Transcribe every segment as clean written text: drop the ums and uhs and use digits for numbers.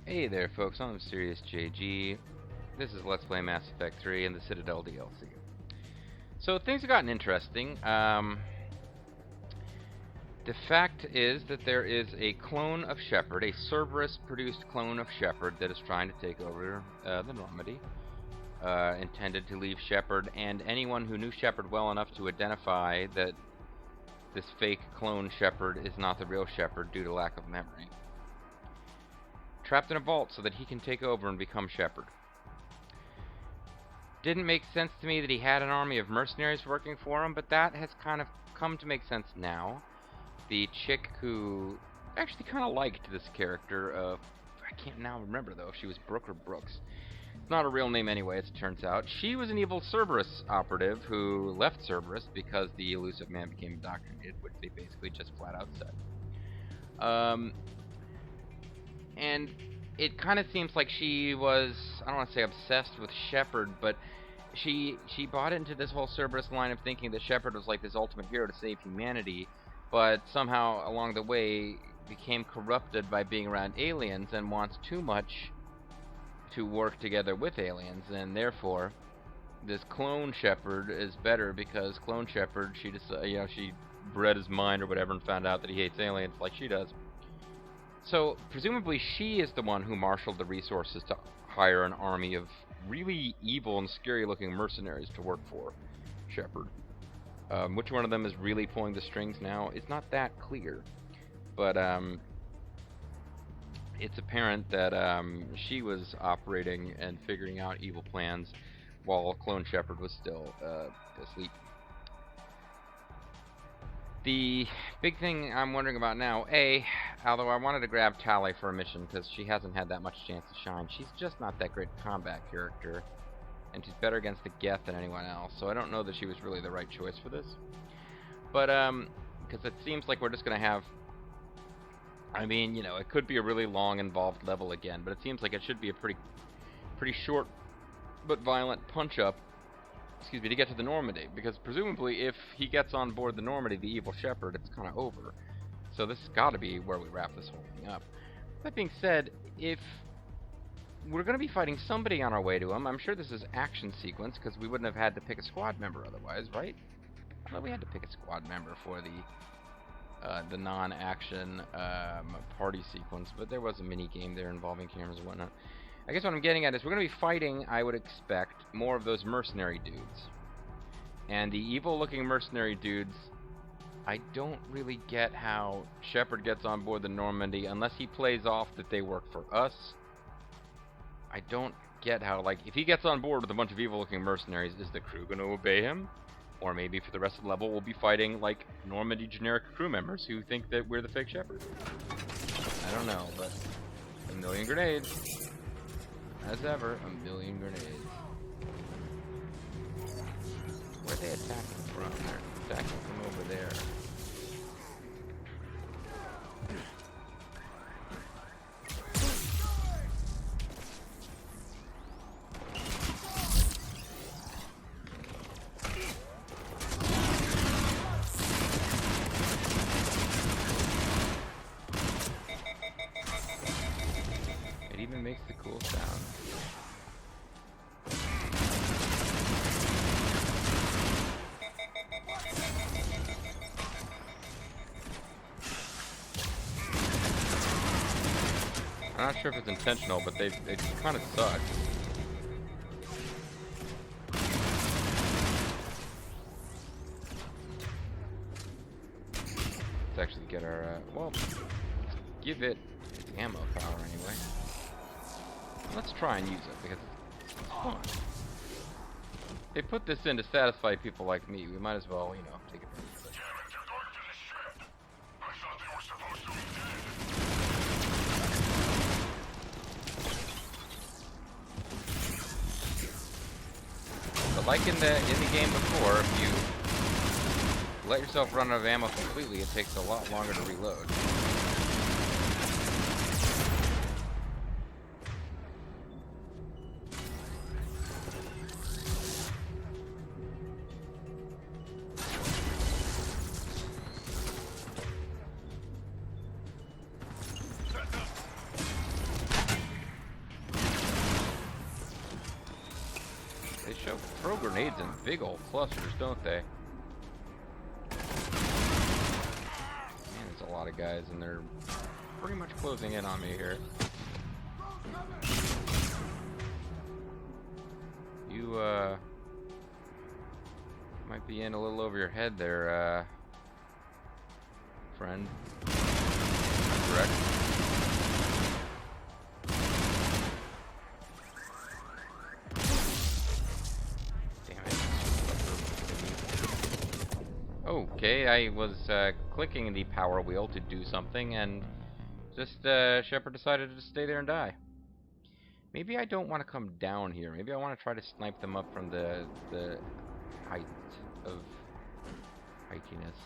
Hey there folks, I'm Serious JG. This is Let's Play Mass Effect 3 and the Citadel DLC. So things have gotten interesting. The fact is that there is a clone of Shepard, a Cerberus-produced clone of Shepard that is trying to take over the Normandy. Intended to leave Shepard and anyone who knew Shepard well enough to identify that this fake clone Shepard is not the real Shepard due to lack of memory. Trapped in a vault so that he can take over and become Shepard. Didn't make sense to me that he had an army of mercenaries working for him, but that has kind of come to make sense now. The chick who actually kind of liked this character, I can't now remember though if she was Brooke or Brooks. It's not a real name anyway, as it turns out. She was an evil Cerberus operative who left Cerberus because the elusive man became indoctrinated, which they basically just flat out said. And it kind of seems like she was, I don't want to say obsessed with Shepard, but she bought into this whole Cerberus line of thinking that Shepard was like this ultimate hero to save humanity, but somehow along the way became corrupted by being around aliens and wants too much to work together with aliens, and therefore this clone Shepard is better because clone Shepard, she read his mind or whatever and found out that he hates aliens like she does. So, presumably she is the one who marshaled the resources to hire an army of really evil and scary-looking mercenaries to work for Shepard. Which one of them is really pulling the strings now? It's not that clear. But, it's apparent that she was operating and figuring out evil plans while Clone Shepard was still asleep. The big thing I'm wondering about now, although I wanted to grab Tali for a mission because she hasn't had that much chance to shine. She's just not that great combat character, and she's better against the Geth than anyone else, so I don't know that she was really the right choice for this. But, because it seems like we're just going to have, I mean, you know, it could be a really long, involved level again, but it seems like it should be a pretty short but violent punch-up, to get to the Normandy, because presumably if he gets on board the Normandy, the evil Shepard, it's kind of over. So this has got to be where we wrap this whole thing up. That being said, if we're going to be fighting somebody on our way to him, I'm sure this is action sequence, because we wouldn't have had to pick a squad member otherwise, right? I thought we had to pick a squad member for the non-action party sequence, but there was a mini-game there involving cameras and whatnot. I guess what I'm getting at is we're going to be fighting, I would expect, more of those mercenary dudes. And the evil-looking mercenary dudes, I don't really get how Shepard gets on board the Normandy unless he plays off that they work for us. I don't get how, like, if he gets on board with a bunch of evil-looking mercenaries, is the crew going to obey him? Or maybe for the rest of the level we'll be fighting, like, Normandy generic crew members who think that we're the fake Shepard. I don't know, but a million grenades. As ever, a million grenades. Where are they attacking from? They're attacking from over there. It even makes the cool sound. I'm not sure if it's intentional, but it kind of sucks. Let's actually get our, well, let's give it its ammo power anyway. Let's try and use it, because it's fun. They put this in to satisfy people like me. We might as well, you know, take advantage of it. But like in the game before, if you let yourself run out of ammo completely, it takes a lot longer to reload. throw grenades in big old clusters, don't they? Man, there's a lot of guys, and they're pretty much closing in on me here. You, might be in a little over your head there, friend. Correct? Damn it. Okay, I was, clicking the power wheel to do something, and just, Shepard decided to stay there and die. Maybe I don't want to come down here. Maybe I want to try to snipe them up from the height of heightiness.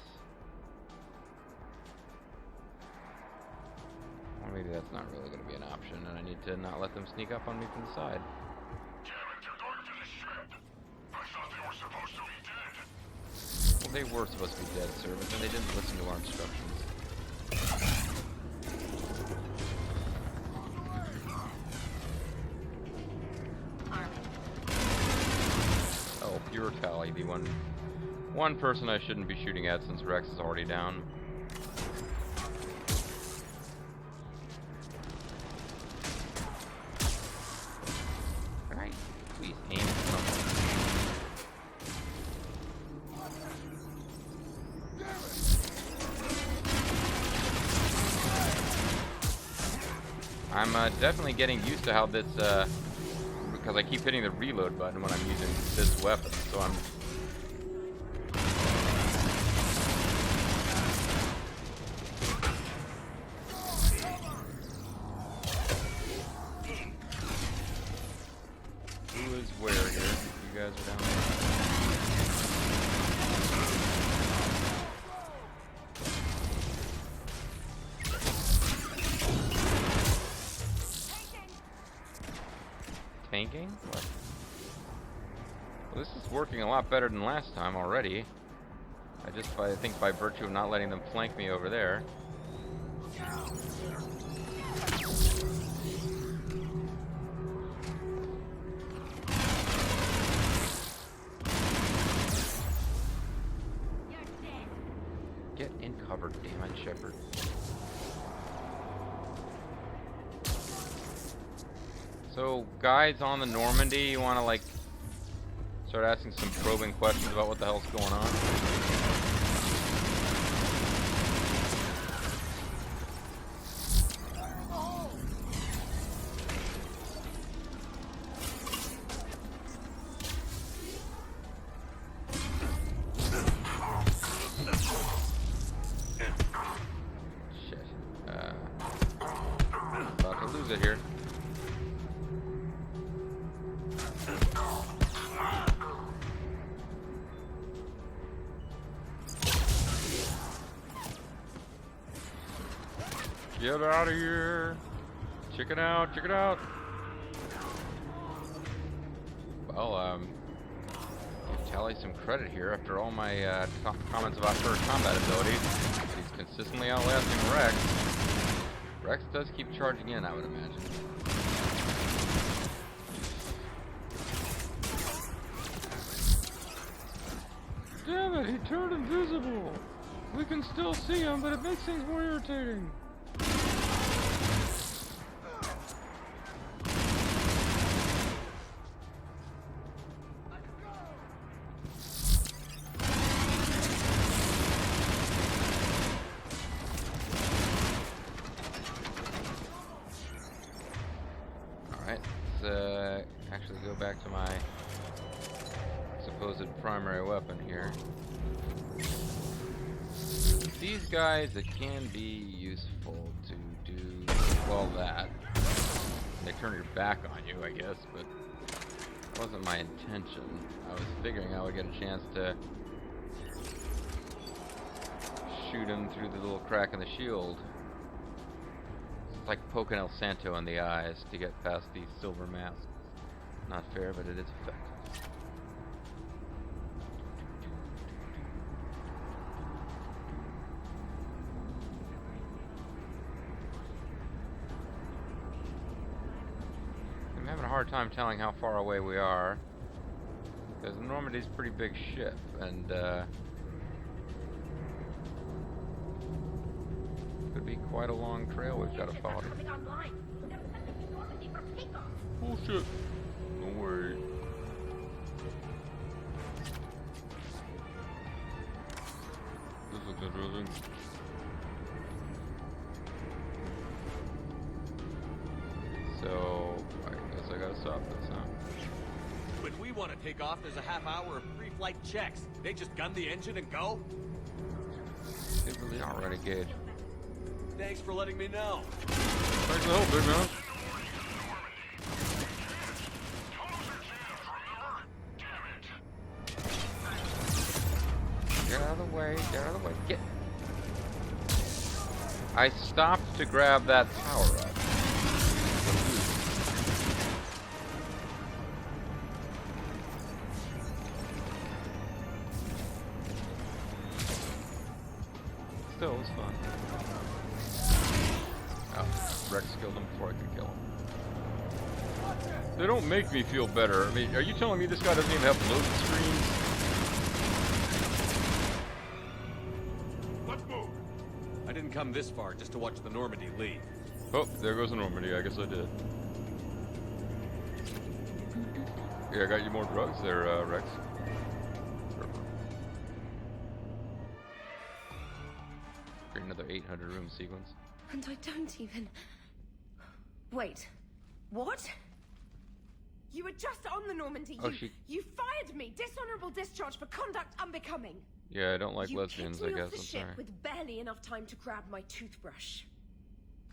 Or maybe that's not really going to be an option, and I need to not let them sneak up on me from the side. Damn it, they're going to the ship. I thought they were supposed to be dead. Well, they were supposed to be dead, sir, but then they didn't listen to our instructions. Oh, pure Tali, the one person I shouldn't be shooting at since Rex is already down. Alright, please aim at something. I'm definitely getting used to how this, because I keep hitting the reload button when I'm using this weapon, so I'm... Who is where here? You guys are down there. Tanking? What? Well, this is working a lot better than last time already. I think by virtue of not letting them flank me over there. Get in cover, damn it, Shepard. So, guys on the Normandy, you want to, like, start asking some probing questions about what the hell's going on? Shit. About to lose it here. Get out of here! Check it out, check it out! Well, give Tali some credit here after all my comments about her combat abilities. She's consistently outlasting Rex. Rex does keep charging in, I would imagine. Damn it, he turned invisible! We can still see him, but it makes things more irritating. Alright, let's actually go back to my supposed primary weapon here. These guys, it can be useful to do, well, that. They turn your back on you, I guess, but that wasn't my intention. I was figuring I would get a chance to shoot him through the little crack in the shield. It's like poking El Santo in the eyes to get past these silver masks. Not fair, but it is effective. I'm having a hard time telling how far away we are. Because Normandy's a pretty big ship, and could be quite a long trail we've got to follow. Oh shit! No worry. This looks interesting. So, I guess I gotta stop this, huh? When we want to take off, there's a half hour of pre-flight checks. They just gun the engine and go? They really are renegade. Thanks for letting me know. Thanks for the help, big man. Get out of the way, get out of the way, get... I stopped to grab that power up. Still, it was fun. Oh, Rex killed him before I could kill him. They don't make me feel better. I mean, are you telling me this guy doesn't even have loading screens? Let's move. I didn't come this far just to watch the Normandy leave. Oh, there goes the Normandy. I guess I did. Yeah, I got you more drugs there, Rex. Create another 800 room sequence. And I don't even... Wait. What? You were just on the Normandy. Oh, you fired me. Dishonorable discharge for conduct unbecoming. Yeah, I don't like You lesbians, kicked I me guess. off the I'm ship sorry. with barely enough time to grab my toothbrush.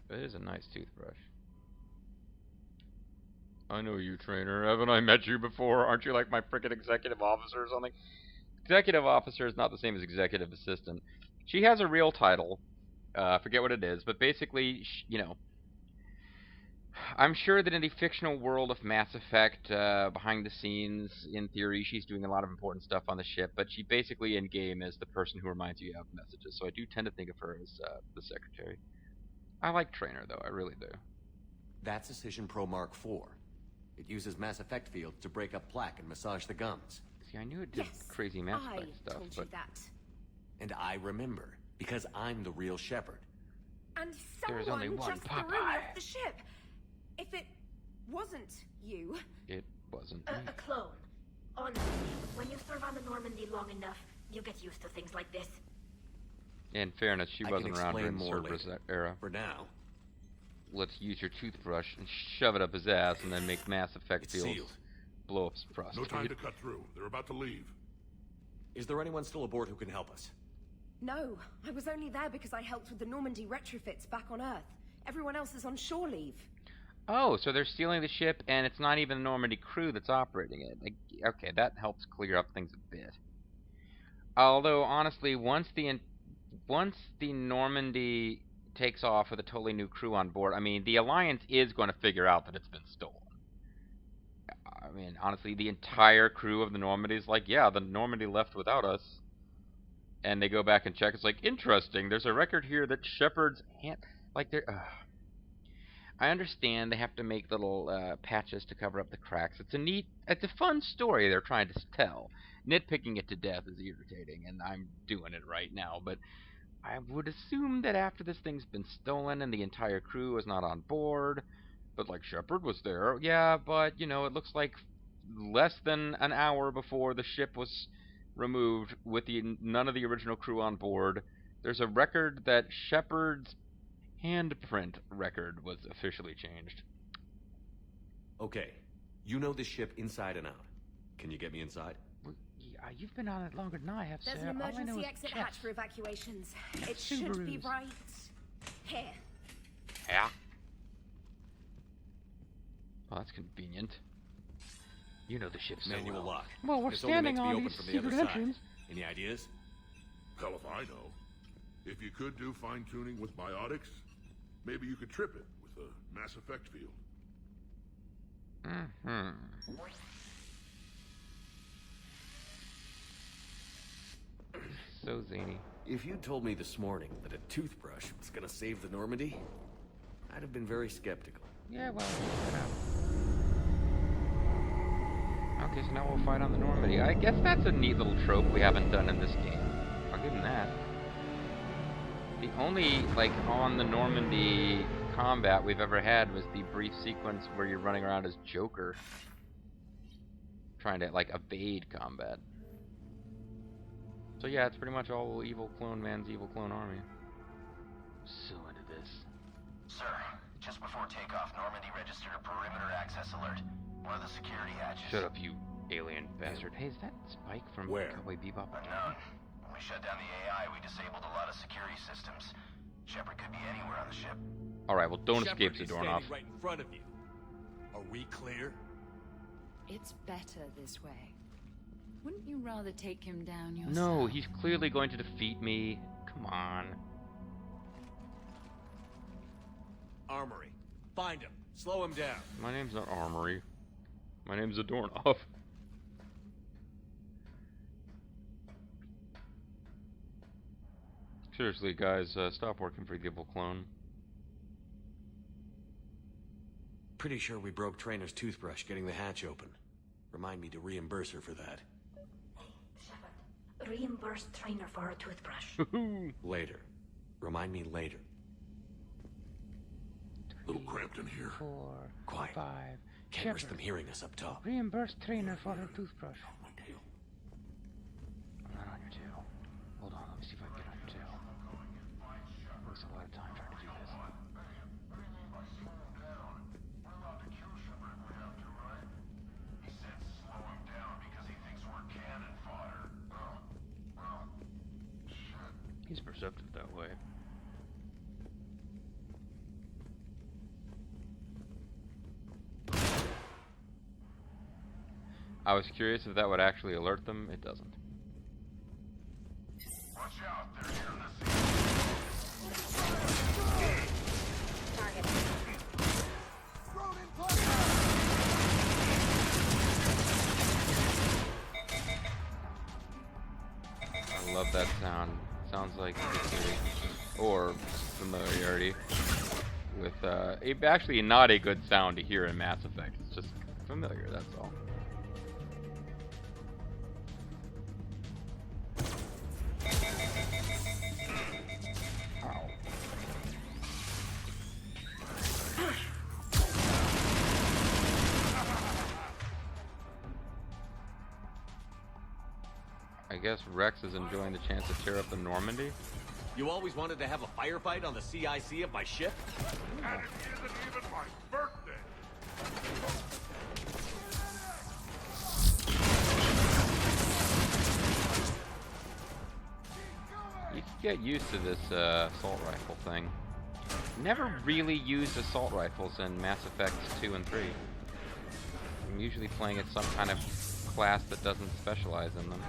It is a nice toothbrush. I know you, trainer. Haven't I met you before? Aren't you like my frickin' executive officer or something? Executive officer is not the same as executive assistant. She has a real title. Forget what it is, but basically, you know, I'm sure that in the fictional world of Mass Effect, behind the scenes, in theory, she's doing a lot of important stuff on the ship, but she basically in-game is the person who reminds you of messages, so I do tend to think of her as the secretary. I like Trainer, though, I really do. That's Decision Pro Mark IV. It uses Mass Effect fields to break up plaque and massage the gums. See, I knew it did Yes, crazy Mass I Effect stuff, told but... you that. And I remember, because I'm the real Shepard. And There's someone only one just threw me Popeye. off the ship. If it wasn't you... It wasn't me. A clone. Honestly, when you serve on the Normandy long enough, you get used to things like this. In fairness, she I wasn't can around during the explain more Cerberus later. era. For now, Let's use your toothbrush and shove it up his ass and then make Mass Effect it's fields sealed. blow up his No prostate. time to cut through. They're about to leave. Is there anyone still aboard who can help us? No, I was only there because I helped with the Normandy retrofits back on Earth. Everyone else is on shore leave. Oh, so they're stealing the ship and it's not even the Normandy crew that's operating it. Like, okay, that helps clear up things a bit. Although, honestly, once the Normandy takes off with a totally new crew on board, I mean, the Alliance is going to figure out that it's been stolen. I mean, honestly, the entire crew of the Normandy is like, yeah, the Normandy left without us. And they go back and check. It's like, interesting. There's a record here that Shepard's hand... Like, they're... I understand they have to make little patches to cover up the cracks. It's a fun story they're trying to tell. Nitpicking it to death is irritating, and I'm doing it right now. But I would assume that after this thing's been stolen and the entire crew is not on board... But, like, Shepard was there. Yeah, but, you know, it looks like less than an hour before the ship was removed with none of the original crew on board. There's a record that Shepard's handprint record was officially changed. Okay, you know this ship inside and out. Can you get me inside? Well, yeah, you've been on it longer than I have, There's Sarah. an All I know emergency is exit chess. hatch for evacuations. It should be Subarus. right here. Yeah. Well, that's convenient. You know the ship so Manual well. lock. Well, we're This only standing makes me on open these from the other secret side. entrance. Any ideas? Hell if I know. If you could do fine-tuning with biotics, maybe you could trip it with a Mass Effect field. Mm-hmm. So zany. If you told me this morning that a toothbrush was gonna save the Normandy, I'd have been very skeptical. Yeah, well, Okay, so now we'll fight on the Normandy. I guess that's a neat little trope we haven't done in this game. I'll give him that. The only, like, on the Normandy combat we've ever had was the brief sequence where you're running around as Joker, trying to, like, evade combat. So yeah, it's pretty much all evil clone man's evil clone army. So into this. Sir, just before takeoff, Normandy registered a perimeter access alert. One of the security hatches. Shut up, you alien bastard. Hey, is that Spike from Where? Cowboy Bebop? Unknown. When we shut down the AI, we disabled a lot of security systems. Shepard could be anywhere on the ship. Alright, well, don't Shepard escape is Zadornov. standing right in front of you. Are we clear? It's better this way. Wouldn't you rather take him down yourself? No, he's clearly going to defeat me. Come on. Armory. Find him. Slow him down. My name's not Armory. My name's Zadornov. Seriously, guys, stop working for the evil clone. Pretty sure we broke Trainer's toothbrush getting the hatch open. Remind me to reimburse her for that. Shepard, reimburse Trainer for a toothbrush. Later. Remind me later. A little cramped in here. 4, Quiet. 5. Can't risk them hearing us up top. Reimburse Trainer for her toothbrush. My tail. I'm not on your tail. Hold on, let me see if I can get on your tail. It wastes a lot of time trying to do this. He's perceptive that way. I was curious if that would actually alert them. It doesn't. Watch out, they're here in the Target. I love that sound. Sounds like security or familiarity with actually not a good sound to hear in Mass Effect. It's just familiar, that's all. Ow. I guess Rex is enjoying the chance to tear up the Normandy. You always wanted to have a firefight on the CIC of my ship? And it isn't even my birthday. You can get used to this assault rifle thing. Never really used assault rifles in Mass Effect 2 and 3. I'm usually playing as some kind of class that doesn't specialize in them.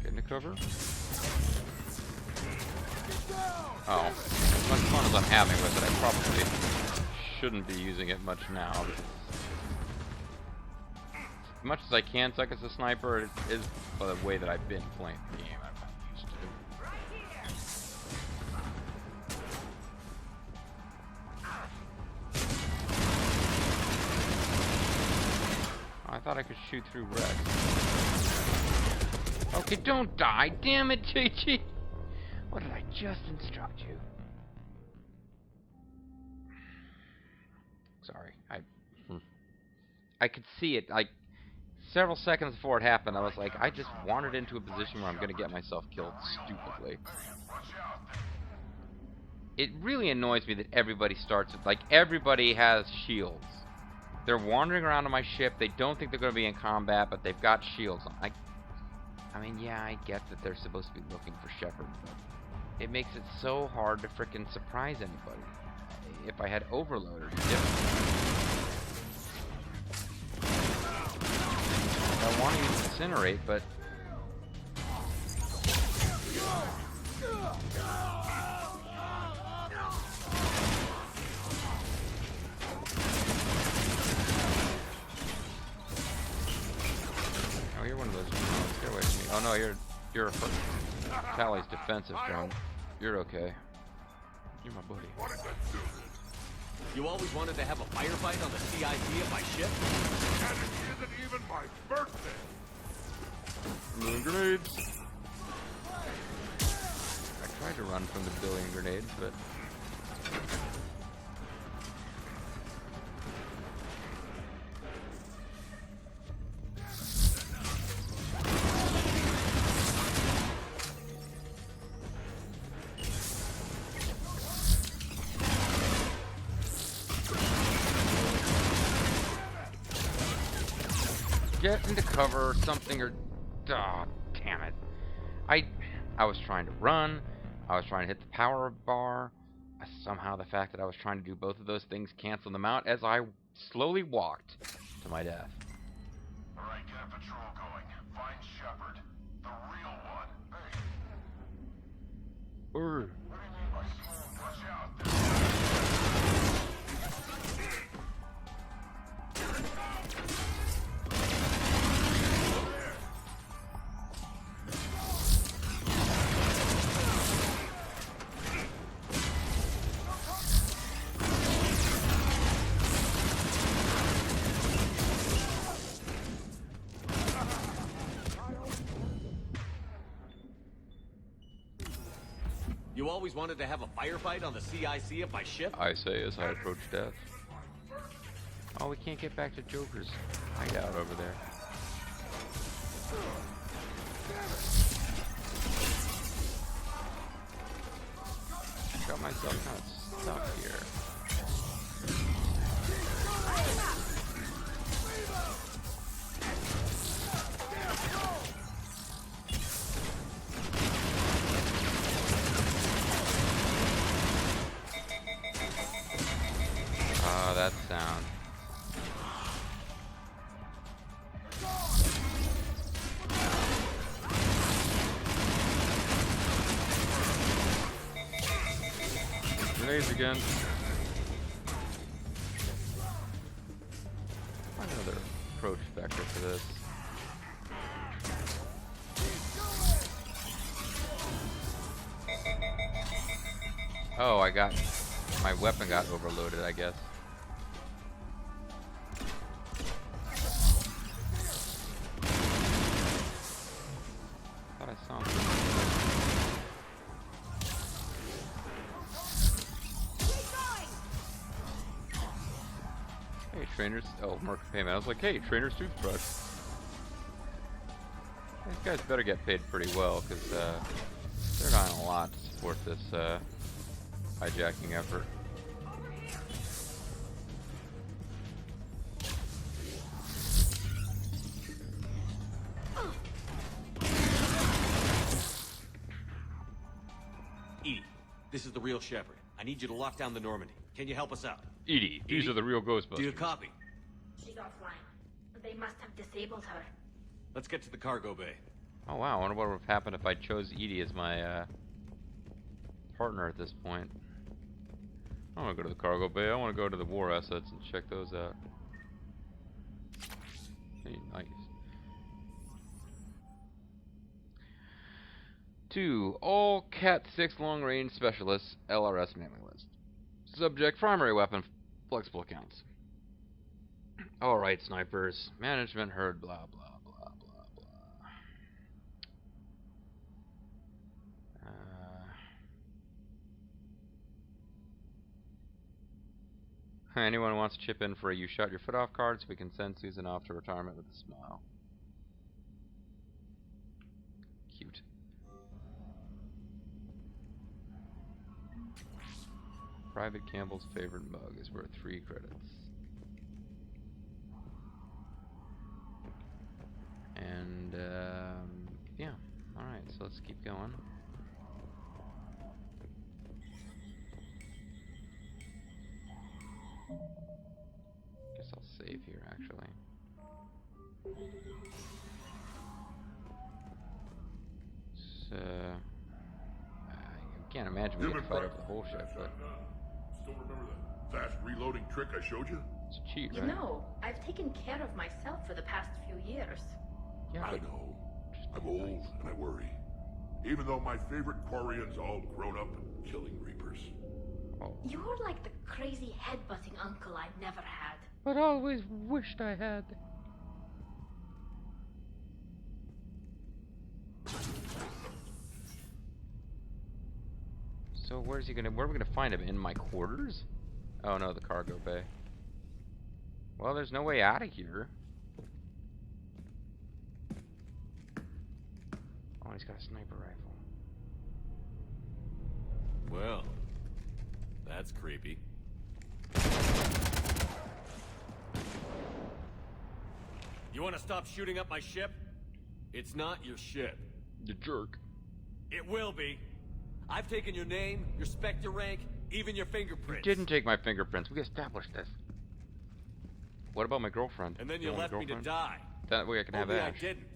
Get into cover. Oh, as much fun as I'm having with it, I probably shouldn't be using it much now. Because as much as I can suck as a sniper, it is the way that I've been playing the game. I'm not used to. I thought I could shoot through Rex. Okay, don't die, damn it, JG! What did I just instruct you? Sorry, I could see it, like, several seconds before it happened, I was like, I just wandered into a position where I'm gonna get myself killed stupidly. It really annoys me that everybody starts with, like, everybody has shields. They're wandering around on my ship, they don't think they're gonna be in combat, but they've got shields on. I mean, yeah, I get that they're supposed to be looking for Shepard, but it makes it so hard to frickin' surprise anybody. If I had Overload, it'd be different. I want to use Incinerate, but... Oh, you're one of those drones. Get away from me. Oh no, you're a Tali's defensive drone. You're okay. You're my buddy. What is that suit? You always wanted to have a firefight on the CIC at my ship? And it isn't even my birthday. Billion grenades. I tried to run from the billion grenades, but get into cover or something, or oh, damn it. I was trying to run, I was trying to hit the power bar. Somehow the fact that I was trying to do both of those things canceled them out as I slowly walked to my death. Alright, get a patrol going. Find Shepard. The real one. Hey, Urgh. what do you mean by slow? Watch out. You always wanted to have a firefight on the CIC at my ship? I say as I approach death. Oh, we can't get back to Joker's hideout over there. Got myself kind of stuck here. Ah, that sound. Grenades again. Find another approach vector for this. Oh, my weapon got overloaded, I guess. Thought I saw him. Hey, trainers. Oh, mark payment. I was like, hey, trainer's toothbrush. These guys better get paid pretty well, because they're not a lot to support this hijacking effort. Edie, this is the real Shepard. I need you to lock down the Normandy. Can you help us out? Edie, these are the real Ghostbusters. Do you copy? She's offline. They must have disabled her. Let's get to the cargo bay. Oh wow, I wonder what would have happened if I chose Edie as my partner at this point. I want to go to the cargo bay. I want to go to the war assets and check those out. Hey, nice. 2. All Cat 6 long-range specialists, LRS mailing list. Subject, primary weapon, flexible accounts. Alright, snipers. Management heard blah blah blah blah blah. Anyone who wants to chip in for a you shot your foot off card so we can send Susan off to retirement with a smile. Cute. Private Campbell's favorite mug is worth 3 credits. And, yeah. Alright, so let's keep going. Guess I'll save here, actually. So, I can't imagine we get to fight over the whole ship, but Still remember that fast reloading trick I showed you? it's a cheat, You right? know, I've taken care of myself for the past few years. Yeah, I but know. just I'm be old nice. and I worry. Even though my favorite Quarian's all grown up and killing Reapers. Oh. You're like the crazy headbutting uncle I've never had. But I always wished I had. So where are we gonna find him? In my quarters? Oh no, the cargo bay. Well, there's no way out of here. Oh, he's got a sniper rifle. Well, that's creepy. You want to stop shooting up my ship? It's not your ship. You jerk. It will be. I've taken your name, your Spectre rank, even your fingerprints. You didn't take my fingerprints. We established this. What about my girlfriend? And then you left me to die. That way I can have Only I Ash. didn't.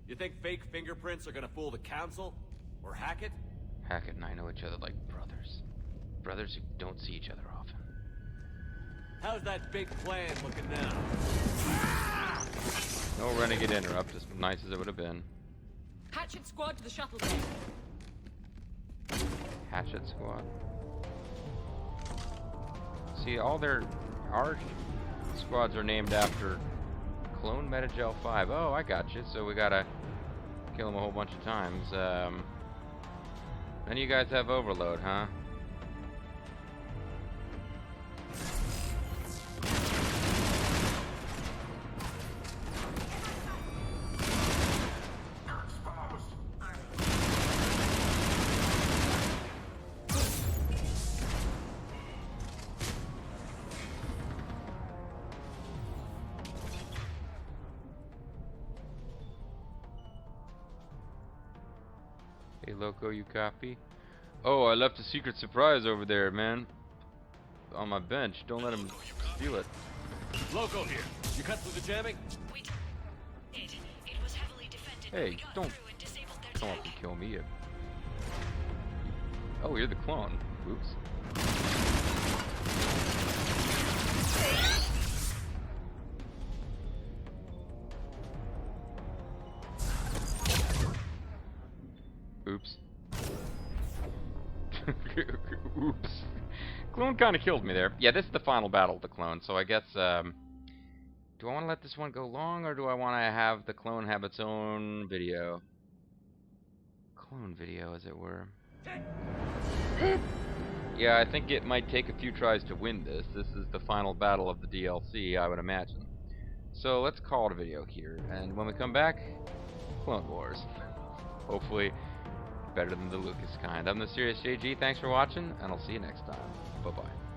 You think fake fingerprints are gonna fool the council? Or Hackett? Hackett and I know each other like brothers. Brothers who don't see each other often. How's that big plan looking now? No renegade interrupt, as nice as it would have been. Hatchet squad to the shuttle. Hatchet squad. See, our squads are named after Clone Metagel 5. Oh, I got you. So we gotta kill them a whole bunch of times. Then you guys have overload, huh? Hey, Loco, you copy? Oh, I left a secret surprise over there, man. On my bench. Don't let him steal it. Loco here. You cut through the jamming? We did. It was heavily defended. Hey, We got don't through and disabled their come up tech. and kill me. Oh, you're the clone. Oops. Oops. Oops. Clone kind of killed me there. Yeah, this is the final battle of the clone, so I guess, do I want to let this one go long, or do I want to have the clone have its own video? Clone video, as it were. Yeah, I think it might take a few tries to win this. This is the final battle of the DLC, I would imagine. So let's call it a video here, and when we come back, Clone Wars. Hopefully better than the Lucas kind. I'm the Serious JG, thanks for watching, and I'll see you next time. Bye-bye.